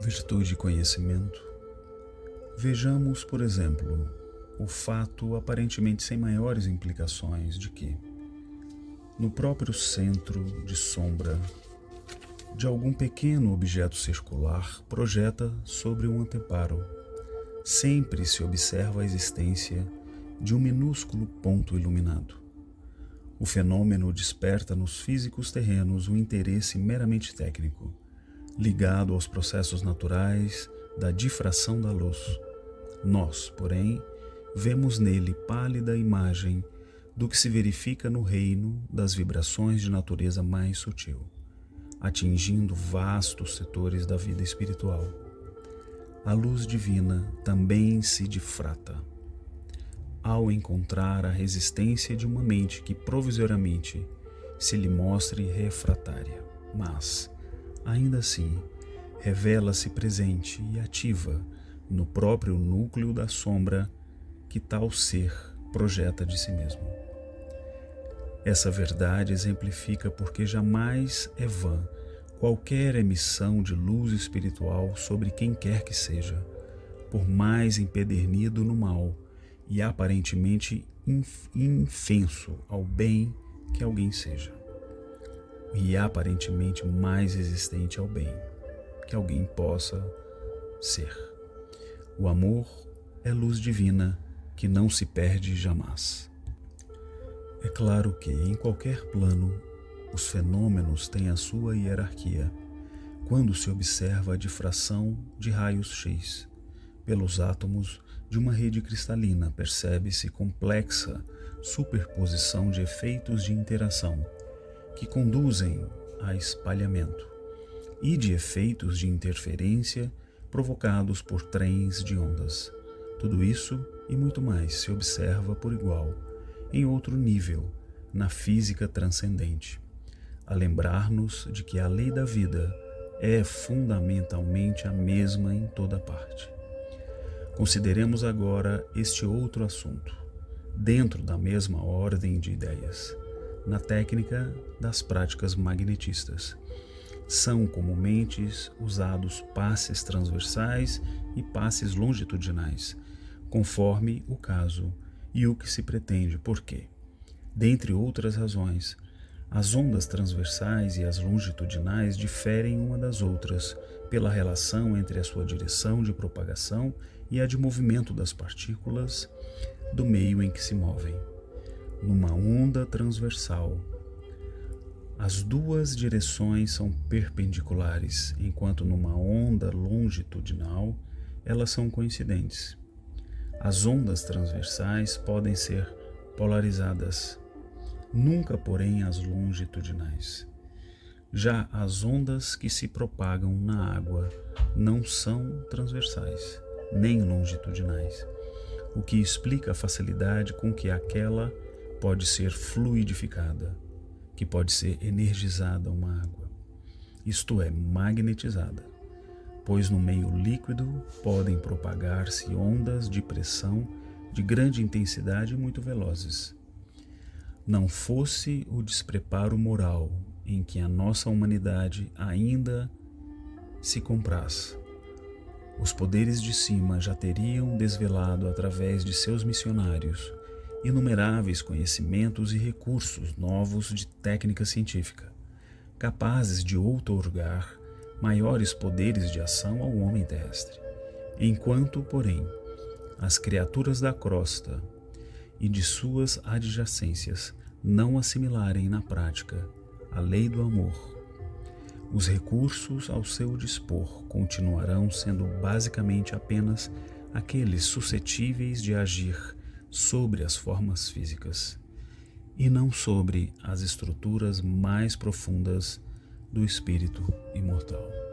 virtude e conhecimento, vejamos, por exemplo, o fato aparentemente sem maiores implicações de que, no próprio centro de sombra de algum pequeno objeto circular projeta sobre um anteparo, sempre se observa a existência de um minúsculo ponto iluminado. O fenômeno desperta nos físicos terrenos um interesse meramente técnico, ligado aos processos naturais da difração da luz. Nós, porém, vemos nele pálida imagem do que se verifica no reino das vibrações de natureza mais sutil, atingindo vastos setores da vida espiritual. A luz divina também se difrata, ao encontrar a resistência de uma mente que provisoriamente se lhe mostre refratária, mas, ainda assim, revela-se presente e ativa no próprio núcleo da sombra que tal ser projeta de si mesmo. Essa verdade exemplifica porque jamais é vã qualquer emissão de luz espiritual sobre quem quer que seja, por mais empedernido no mal e aparentemente infenso ao bem que alguém seja, e aparentemente mais resistente ao bem que alguém possa ser. O amor é luz divina que não se perde jamais. É claro que, em qualquer plano, os fenômenos têm a sua hierarquia, quando se observa a difração de raios X pelos átomos de uma rede cristalina, percebe-se complexa superposição de efeitos de interação que conduzem a espalhamento e de efeitos de interferência provocados por trens de ondas. Tudo isso e muito mais se observa por igual em outro nível, na física transcendente, a lembrar-nos de que a lei da vida é fundamentalmente a mesma em toda parte. Consideremos agora este outro assunto, dentro da mesma ordem de ideias, na técnica das práticas magnetistas. São comumente usados passes transversais e passes longitudinais, conforme o caso e o que se pretende, porque, dentre outras razões, as ondas transversais e as longitudinais diferem uma das outras pela relação entre a sua direção de propagação e a de movimento das partículas do meio em que se movem. Numa onda transversal, as duas direções são perpendiculares, enquanto numa onda longitudinal elas são coincidentes. As ondas transversais podem ser polarizadas, nunca, porém, as longitudinais. Já as ondas que se propagam na água não são transversais, nem longitudinais, o que explica a facilidade com que aquela pode ser fluidificada, que pode ser energizada uma água, isto é, magnetizada, pois no meio líquido podem propagar-se ondas de pressão de grande intensidade e muito velozes. Não fosse o despreparo moral em que a nossa humanidade ainda se compraz, os poderes de cima já teriam desvelado através de seus missionários inumeráveis conhecimentos e recursos novos de técnica científica, capazes de outorgar maiores poderes de ação ao homem terrestre, enquanto, porém, as criaturas da crosta e de suas adjacências não assimilarem na prática a lei do amor, os recursos ao seu dispor continuarão sendo basicamente apenas aqueles suscetíveis de agir sobre as formas físicas e não sobre as estruturas mais profundas do espírito imortal.